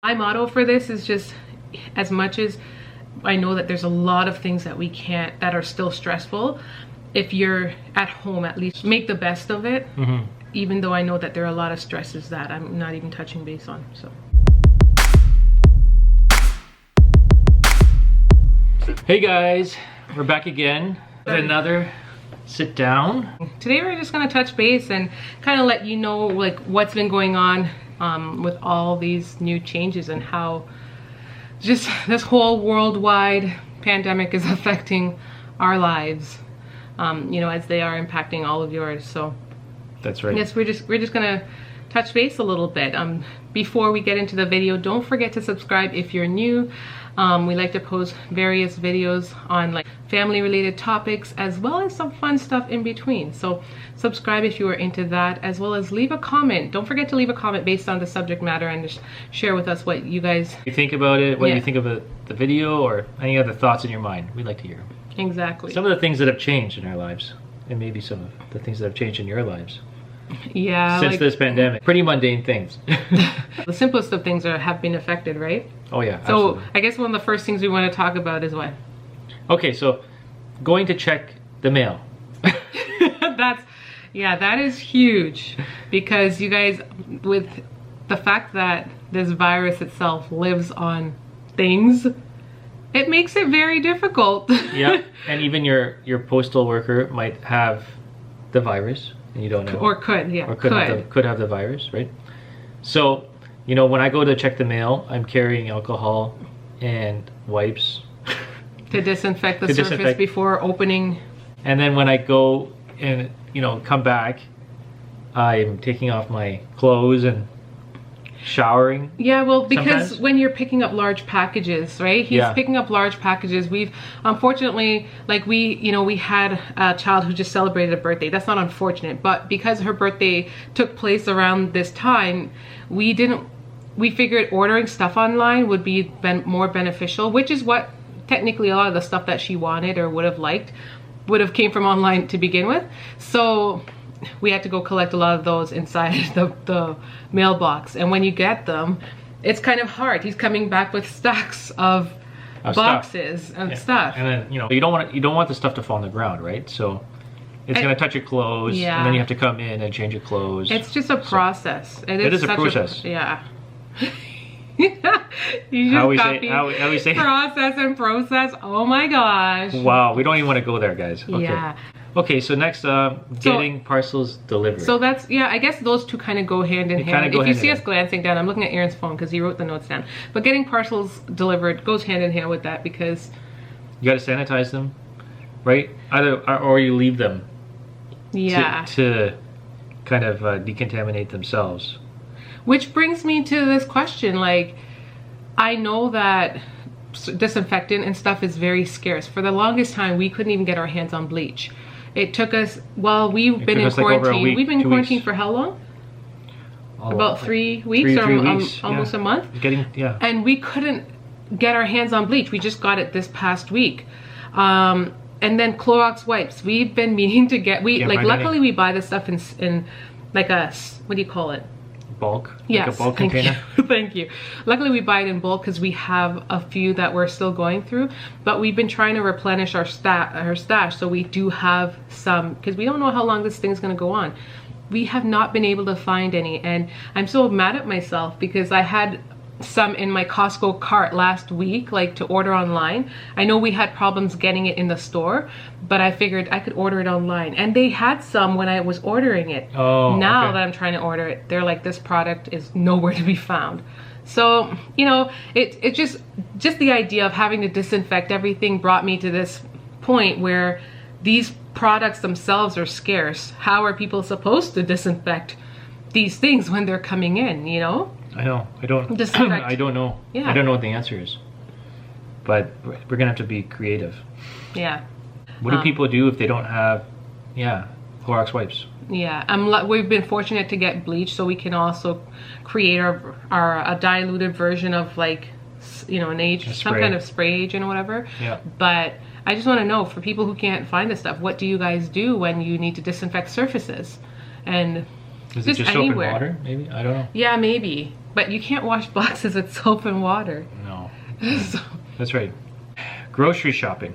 My motto for this is just, as much as I know that there's a lot of things that we can't, that are still stressful, if you're at home, at least make the best of it. Even though I know that there are a lot of stresses that I'm not even touching base on. So hey guys, we're back again with another sit down. Today we're just gonna touch base and kind of let you know like what's been going on with all these new changes and how just this whole worldwide pandemic is affecting our lives, you know, as they are impacting all of yours. So that's right. Yes, we're just gonna touch base a little bit. Before we get into the video, don't forget to subscribe if you're new. We like to post various videos on like family related topics as well as some fun stuff in between. So subscribe if you are into that, as well as leave a comment. Don't forget to leave a comment based on the subject matter and just share with us what you guys think about it, what you think of the video, or any other thoughts in your mind. We'd like to hear. Exactly. Some of the things that have changed in our lives, and maybe some of the things that have changed in your lives. Yeah, since this pandemic. Pretty mundane things. The simplest of things have been affected, right? Oh yeah, so absolutely. I guess one of the first things we want to talk about is what? Okay, so going to check the mail. That is huge, because you guys, with the fact that this virus itself lives on things, it makes it very difficult. Yeah, and even your postal worker might have the virus. And you don't know, or could have the virus, right? So, you know, when I go to check the mail, I'm carrying alcohol and wipes to disinfect the surface before opening. And then when I go and, you know, come back, I'm taking off my clothes and showering. Yeah, well, because sometimes. When you're picking up large packages, right? He's picking up large packages. We've unfortunately, like we had a child who just celebrated a birthday. That's not unfortunate, but because her birthday took place around this time, we figured ordering stuff online would be more beneficial, which is what technically a lot of the stuff that she wanted or would have came from online to begin with. So we had to go collect a lot of those inside the mailbox, and when you get them, it's kind of hard. He's coming back with stacks of boxes and stuff, and then you don't want the stuff to fall on the ground, right? So it's gonna touch your clothes, and then you have to come in and change your clothes. It's just a process. It is a process. Yeah. How we say process and process. Oh my gosh. Wow, we don't even want to go there, guys. Okay. Yeah. Okay, so next, getting parcels delivered. So that's, I guess those two kind of go hand in hand. If you see us glancing down, I'm looking at Aaron's phone because he wrote the notes down. But getting parcels delivered goes hand in hand with that, because you got to sanitize them, right? Or you leave them. Yeah. To kind of decontaminate themselves. Which brings me to this question, like, I know that disinfectant and stuff is very scarce. For the longest time, we couldn't even get our hands on bleach. It took us, we've been in quarantine. Like we've been in quarantine for how long? About 3 weeks or almost a month. And we couldn't get our hands on bleach. We just got it this past week. And then Clorox wipes. We've been meaning to get, luckily we buy this stuff in like a, what do you call it? Bulk? Yes, like a bulk container? Thank you. Luckily we buy it in bulk because we have a few that we're still going through, but we've been trying to replenish our stash, so we do have some, because we don't know how long this thing's going to go on. We have not been able to find any, and I'm so mad at myself because I had some in my Costco cart last week, like to order online. I know we had problems getting it in the store, but I figured I could order it online, and they had some when I was ordering it. Now that I'm trying to order it, they're like, this product is nowhere to be found. So, you know, it just the idea of having to disinfect everything brought me to this point where these products themselves are scarce. How are people supposed to disinfect these things when they're coming in, you know? I know. I don't know. Yeah. I don't know what the answer is. But we're gonna have to be creative. Yeah. What do people do if they don't have, Clorox wipes? Yeah, we've been fortunate to get bleach, so we can also create a diluted version of, like, you know, some kind of spray agent or whatever. Yeah. But I just want to know, for people who can't find this stuff, what do you guys do when you need to disinfect surfaces? And Is it just soap and water? Maybe, I don't know. Yeah, maybe. But you can't wash boxes with soap and water. No. So. That's right. Grocery shopping.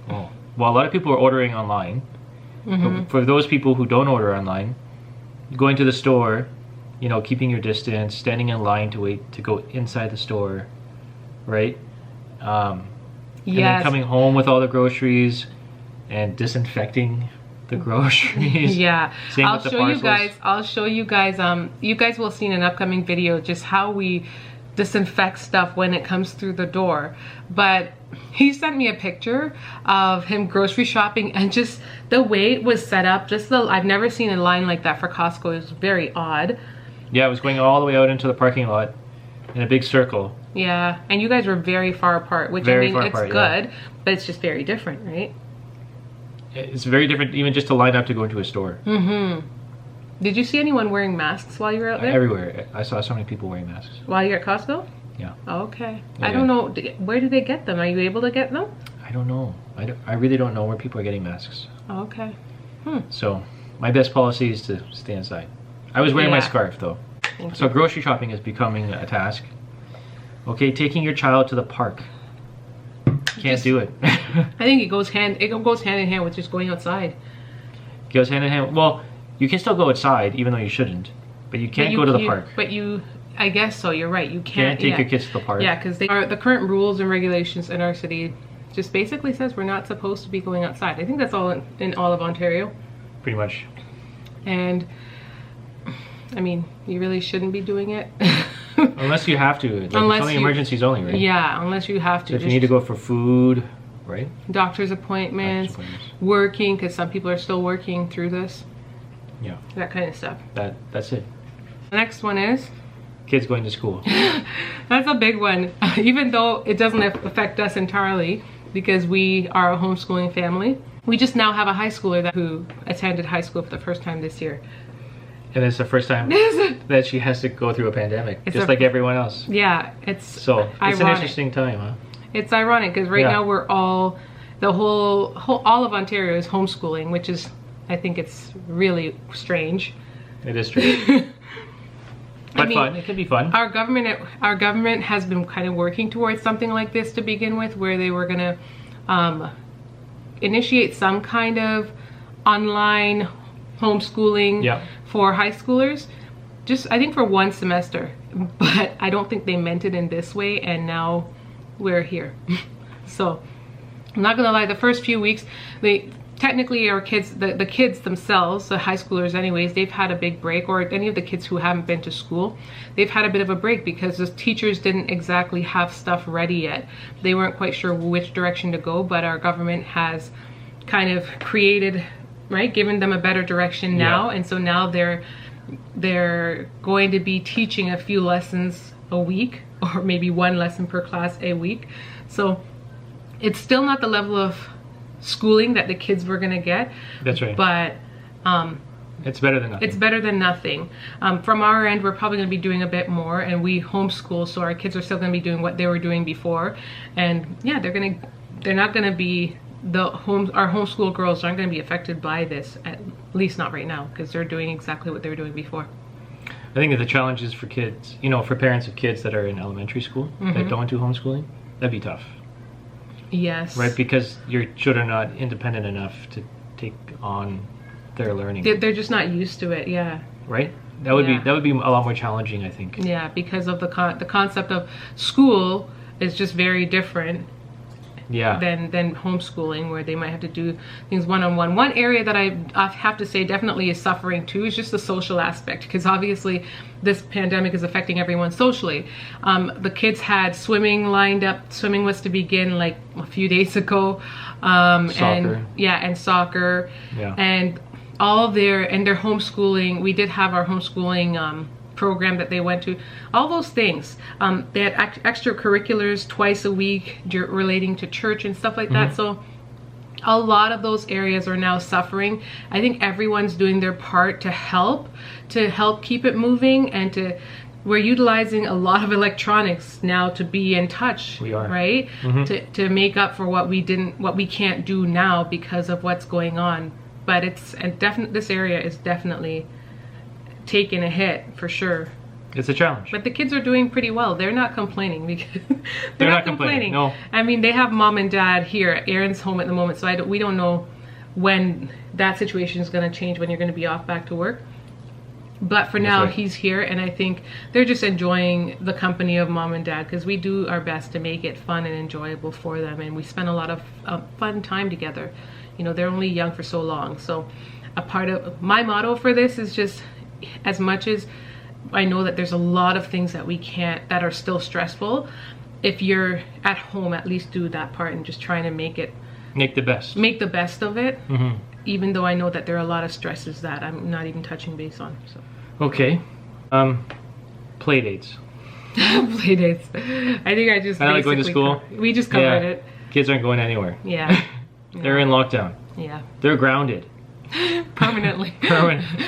Oh, well, a lot of people are ordering online. But for those people who don't order online, going to the store, you know, keeping your distance, standing in line to wait to go inside the store, right? And then coming home with all the groceries and disinfecting the groceries. Yeah. Same I'll with the show parcels. you guys. I'll show you guys. You guys will see in an upcoming video just how we disinfect stuff when it comes through the door. But he sent me a picture of him grocery shopping, and just the way it was set up, I've never seen a line like that for Costco. It was very odd. Yeah, it was going all the way out into the parking lot in a big circle. Yeah, and you guys were very far apart, which Very I mean, far it's apart, good, yeah. but it's just very different, right? It's very different, even just to line up to go into a store. Did you see anyone wearing masks while you were out there? Everywhere. I saw so many people wearing masks. While you're at Costco? Yeah. Oh, okay. Yeah, I don't know. Where do they get them? Are you able to get them? I don't know. I really don't know where people are getting masks. Oh, okay. So my best policy is to stay inside. I was wearing my scarf though. So grocery shopping is becoming a task. Okay, taking your child to the park. Can't do it. I think it goes hand in hand with just going outside. Goes hand in hand. Well, you can still go outside even though you shouldn't, but you can't go to the park. But I guess so. You're right. You can't take your kids to the park. Yeah, because the current rules and regulations in our city just basically says we're not supposed to be going outside. I think that's all in all of Ontario. Pretty much. And I mean, you really shouldn't be doing it. Unless you have to. Like, it's only emergencies only, right? Yeah, unless you have to. So if you need to go for food, right? Doctor's appointments, working, because some people are still working through this. Yeah. That kind of stuff. That's it. The next one is? Kids going to school. That's a big one. Even though it doesn't affect us entirely, because we are a homeschooling family. We just now have a high schooler who attended high school for the first time this year. And it's the first time that she has to go through a pandemic, just like everyone else. Yeah, it's ironic. An interesting time, huh? It's ironic because right now we're all of Ontario is homeschooling, which is, I think it's really strange. It is strange. But fun. It can be fun. Our government has been kind of working towards something like this to begin with, where they were going to initiate some kind of online homeschooling for high schoolers. Just, I think, for one semester. But I don't think they meant it in this way, and now we're here. So I'm not gonna lie, the first few weeks, technically our kids, the kids themselves, the high schoolers anyways, they've had a big break, or any of the kids who haven't been to school, they've had a bit of a break because the teachers didn't exactly have stuff ready yet. They weren't quite sure which direction to go, but our government has kind of created, given them a better direction now. And so now they're going to be teaching a few lessons a week, or maybe one lesson per class a week. So it's still not the level of schooling that the kids were going to get. That's right. But it's better than nothing. It's better than nothing. From our end, we're probably going to be doing a bit more, and we homeschool, so our kids are still going to be doing what they were doing before. And yeah, they're not going to be our homeschool girls aren't going to be affected by this, at least not right now, because they're doing exactly what they were doing before. I think that the challenge is for kids, for parents of kids that are in elementary school that don't do homeschooling, that'd be tough. Yes. Right, because your children are not independent enough to take on their learning. They're just not used to it, yeah. Right? That would be a lot more challenging, I think. Yeah, because of the concept of school is just very different. Yeah. Than homeschooling, where they might have to do things one-on-one. One area that I have to say definitely is suffering too is just the social aspect, because obviously this pandemic is affecting everyone socially. The kids had swimming lined up. Swimming was to begin like a few days ago. Soccer. And soccer. Yeah. And all their homeschooling. We did have our homeschooling program that they went to, all those things. They had extracurriculars twice a week relating to church and stuff like that. So a lot of those areas are now suffering. I think everyone's doing their part to help keep it moving, and we're utilizing a lot of electronics now to be in touch. We are. Right? To make up for what we can't do now because of what's going on. But this area is definitely taken a hit for sure. It's a challenge. But the kids are doing pretty well. They're not complaining because they're not complaining. No. I mean, they have mom and dad here. Aaron's home at the moment, so we don't know when that situation is going to change, when you're going to be off back to work. But for now, he's here, and I think they're just enjoying the company of mom and dad, because we do our best to make it fun and enjoyable for them, and we spend a lot of fun time together. You know, they're only young for so long. So a part of my motto for this is just, as much as I know that there's a lot of things that that are still stressful, if you're at home, at least do that part and just trying to make the best of it. Mm-hmm. Even though I know that there are a lot of stresses that I'm not even touching base on. So. Okay. Play dates. Play dates. I think I just like going to school. We just covered it. Kids aren't going anywhere. Yeah. They're in lockdown. Yeah. They're grounded. Permanently.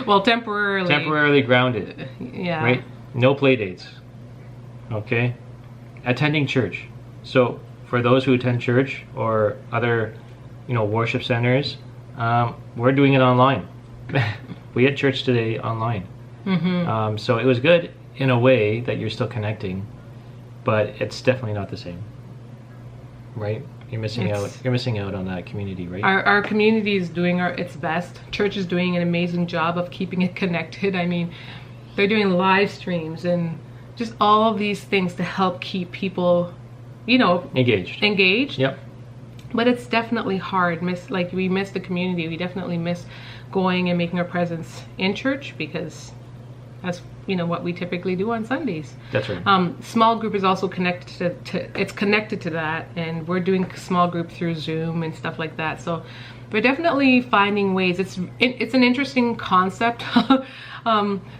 Well, temporarily. Temporarily grounded. Yeah. Right? No play dates. Okay? Attending church. So for those who attend church or other, worship centers, we're doing it online. We had church today online. Mm-hmm. So it was good in a way that you're still connecting, but it's definitely not the same. Right? You're missing out. You're missing out on that community, right? Our community is doing its best. Church is doing an amazing job of keeping it connected. I mean, they're doing live streams and just all of these things to help keep people, engaged. Yep. But it's definitely hard. We miss the community. We definitely miss going and making our presence in church, because that's what we typically do on Sundays. That's right. Small group is also connected to that, and we're doing small group through Zoom and stuff like that. So we're definitely finding ways. It's an interesting concept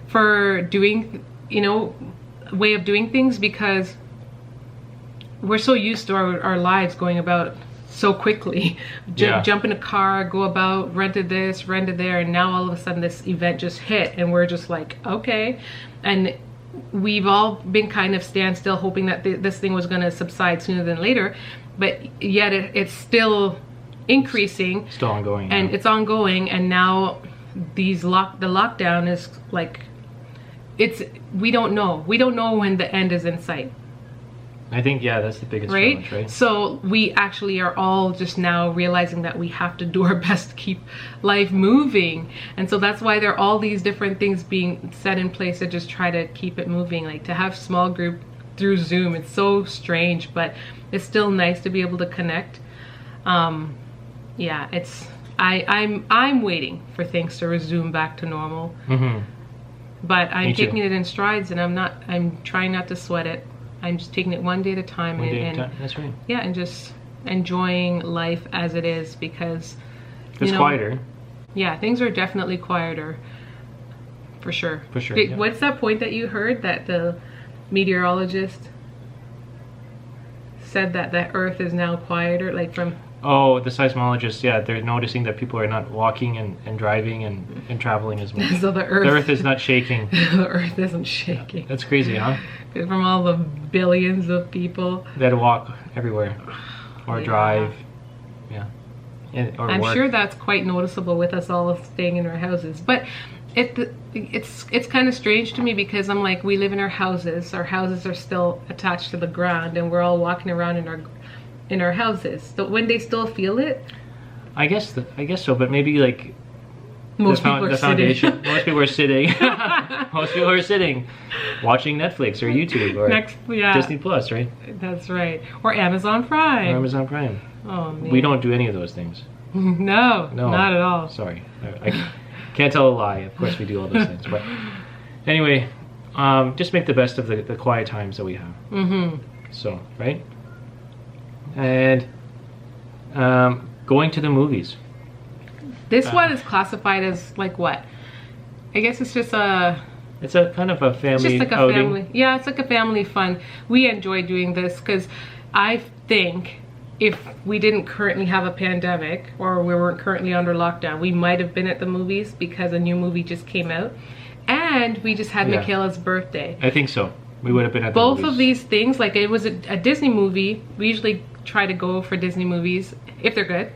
for doing, way of doing things, because we're so used to our lives going about so quickly. Jump in a car, go about, rented this, rented there, and now all of a sudden this event just hit, and we're just like, okay. And we've all been kind of standstill, hoping that this thing was going to subside sooner than later, but yet it's still increasing. Still ongoing. And it's ongoing, and now the lockdown is like, we don't know when the end is in sight. I think, that's the biggest challenge, right? So we actually are all just now realizing that we have to do our best to keep life moving. And so that's why there are all these different things being set in place to just try to keep it moving. Like to have small group through Zoom, it's so strange, but it's still nice to be able to connect. I'm waiting for things to resume back to normal. Mm-hmm. But I'm taking it in strides, and I'm trying not to sweat it. I'm just taking it one day at a time. That's right. Yeah, and just enjoying life as it is, because it's quieter. Yeah, things are definitely quieter. For sure. For sure. What's that point that you heard that the meteorologist said that the Earth is now quieter, like from... Oh, the seismologists, they're noticing that people are not walking and driving and traveling as much. So the Earth is not shaking. The Earth isn't shaking. That's crazy, huh? From all the billions of people that walk everywhere or drive. Yeah. I'm sure that's quite noticeable with us all staying in our houses. But it's kind of strange to me, because I'm like, we live in our houses are still attached to the ground, and we're all walking around in our houses. So when they still feel it, I guess so, but maybe like most people are foundation. Most people are sitting. Most people are sitting, watching Netflix or YouTube or Disney Plus, right? That's right. Or Amazon Prime. Oh man. We don't do any of those things. No, not at all. Sorry, I can't tell a lie. Of course, we do all those things, but anyway, just make the best of the quiet times that we have. Mm-hmm. So, right. And going to the movies. This one is classified as like what? I guess it's just it's a kind of a family It's just like a outing. family. Yeah, it's like a family fun. We enjoy doing this because I think if we didn't currently have a pandemic, or we weren't currently under lockdown, we might have been at the movies, because a new movie just came out. And we just had Michaela's birthday. I think so. We would have been at the both movies. Of these things, like it was a Disney movie. We usually try to go for Disney movies if they're good.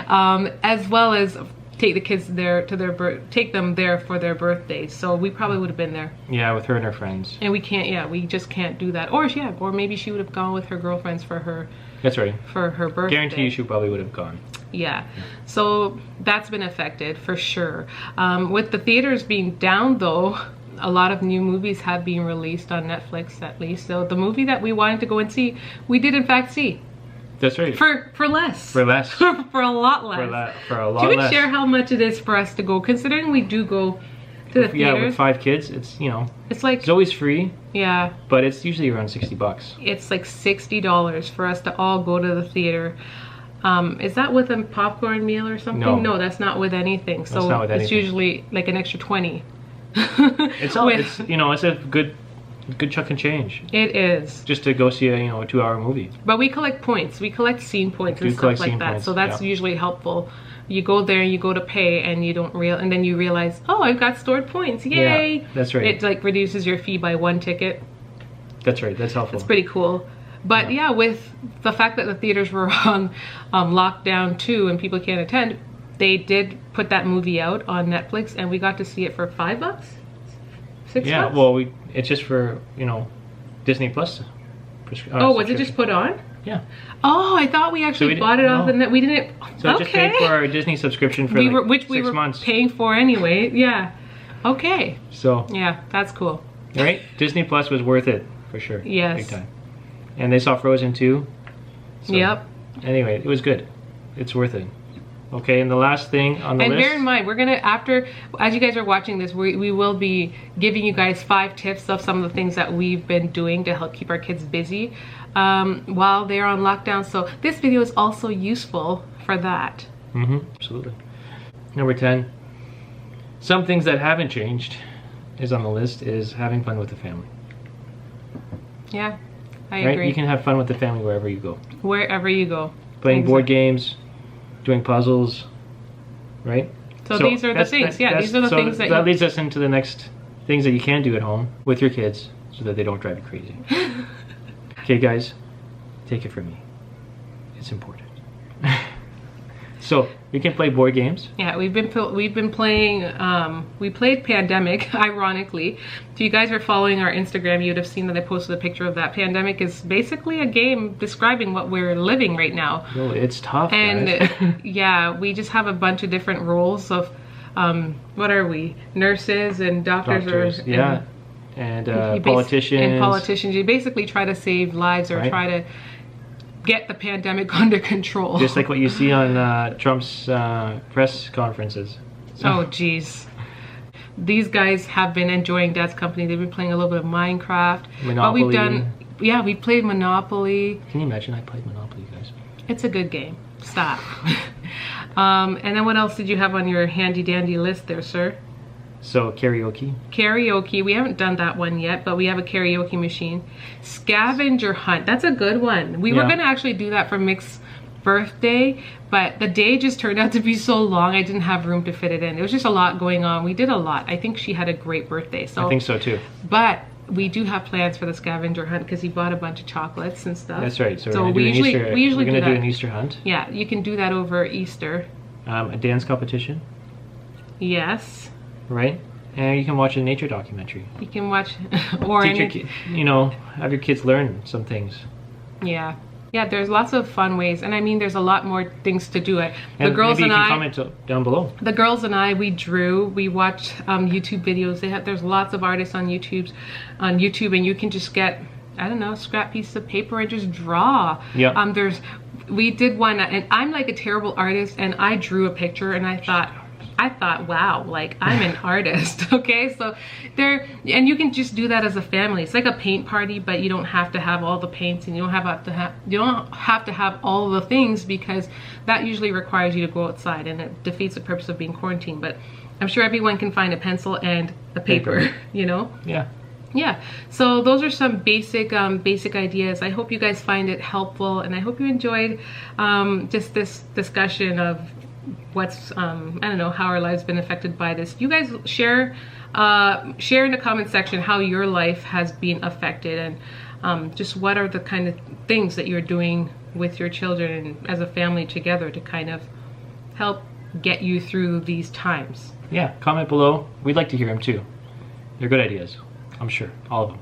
As well as take the kids there to take them there for their birthdays. So we probably would have been there. Yeah, with her and her friends. And we can't. Yeah, we just can't do that. Or or maybe she would have gone with her girlfriends for her. That's right. For her birthday. Guarantee you, she probably would have gone. Yeah. So that's been affected for sure. With the theaters being down, though, a lot of new movies have been released on Netflix, at least. So the movie that we wanted to go and see, we did in fact see. That's right. For less. For less. For a lot less. For a lot Can we less. share how much it is for us to go, considering we do go to the theaters? Yeah, with 5 kids, it's, it's like, it's always free. Yeah. But it's usually around $60. It's like $60 for us to all go to the theater. Is that with a popcorn meal or something? No, that's not with anything. So not with it's anything. usually like an extra 20. It's a good chunk and change. It is. Just to go see a 2-hour movie. But we collect points. We collect scene points and stuff like that. So that's usually helpful. You go there and you go to pay and and then you realize, oh, I've got stored points. Yay! Yeah, that's right. It like reduces your fee by 1 ticket. That's right. That's helpful. It's pretty cool. But yeah, with the fact that the theaters were on lockdown too and people can't attend, they did put that movie out on Netflix and we got to see it for $5, $6. Yeah, well, it's just for Disney Plus. Was it just put on? Yeah. Oh, I thought we actually bought it off the net. We didn't. So I just paid for our Disney subscription for which 6 months. Paying for anyway. Yeah. Okay. So. Yeah, that's cool. Right? Disney Plus was worth it for sure. Yes. Big time. And they saw Frozen 2. So, yep. Anyway, it was good. It's worth it. Okay, and the last thing on the list. And bear in mind, we're gonna as you guys are watching this, we will be giving you guys 5 tips of some of the things that we've been doing to help keep our kids busy while they're on lockdown. So this video is also useful for that. Absolutely. Number 10. Some things that haven't changed is on the list is having fun with the family. Yeah, I agree. You can have fun with the family wherever you go. Wherever you go. Playing board games, doing puzzles, right? So these are the things. Yeah, these are the things that leads us into the next things that you can do at home with your kids so that they don't drive you crazy. Okay, guys, take it from me. It's important. So we can play board games. Yeah, we've been playing. We played Pandemic. Ironically, if you guys are following our Instagram, you'd have seen that I posted a picture of that. Pandemic is basically a game describing what we're living right now. No, it's tough. And guys. Yeah, we just have a bunch of different roles of what are we? Nurses and doctors. Yeah, and politicians. And politicians. You basically try to save lives or try to get the pandemic under control. Just like what you see on Trump's press conferences. So. Oh, geez. These guys have been enjoying Dad's company. They've been playing a little bit of Minecraft. Monopoly. But we played Monopoly. Can you imagine I played Monopoly, guys? It's a good game. Stop. And then what else did you have on your handy dandy list there, sir? So karaoke. Karaoke, we haven't done that one yet, but we have a karaoke machine. Scavenger hunt, that's a good one. We were gonna actually do that for Mick's birthday, but the day just turned out to be so long, I didn't have room to fit it in. It was just a lot going on. We did a lot. I think she had a great birthday. So I think so too. But we do have plans for the scavenger hunt because he bought a bunch of chocolates and stuff. That's right. So we usually do an Easter hunt. Yeah, you can do that over Easter. A dance competition. Yes. Right? And you can watch a nature documentary. You can watch or have your kids learn some things. Yeah. Yeah, there's lots of fun ways. And I mean, there's a lot more things to do. The girls and I comment down below. The girls and I, we drew, we watched YouTube videos. There's lots of artists on YouTube and you can just get, I don't know, scrap pieces of paper and just draw. Yeah. We did one, and I'm like a terrible artist, and I drew a picture and I thought, wow, like I'm an artist. Okay, so and you can just do that as a family. It's like a paint party, but you don't have to have all the paints, and you don't have to have all the things, because that usually requires you to go outside, and it defeats the purpose of being quarantined. But I'm sure everyone can find a pencil and a paper. Yeah, so those are some basic ideas. I hope you guys find it helpful, and I hope you enjoyed just this discussion of what's I don't know, how our lives been affected by this. You guys share in the comment section how your life has been affected, and just what are the kind of things that you're doing with your children and as a family together to kind of help get you through these times. Yeah, comment below. We'd like to hear them too. They're good ideas, I'm sure, all of them.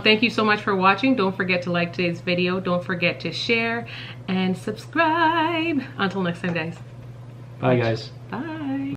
Thank you so much for watching. Don't forget to like today's video. Don't forget to share and subscribe. Until next time, guys. Bye, guys. Bye.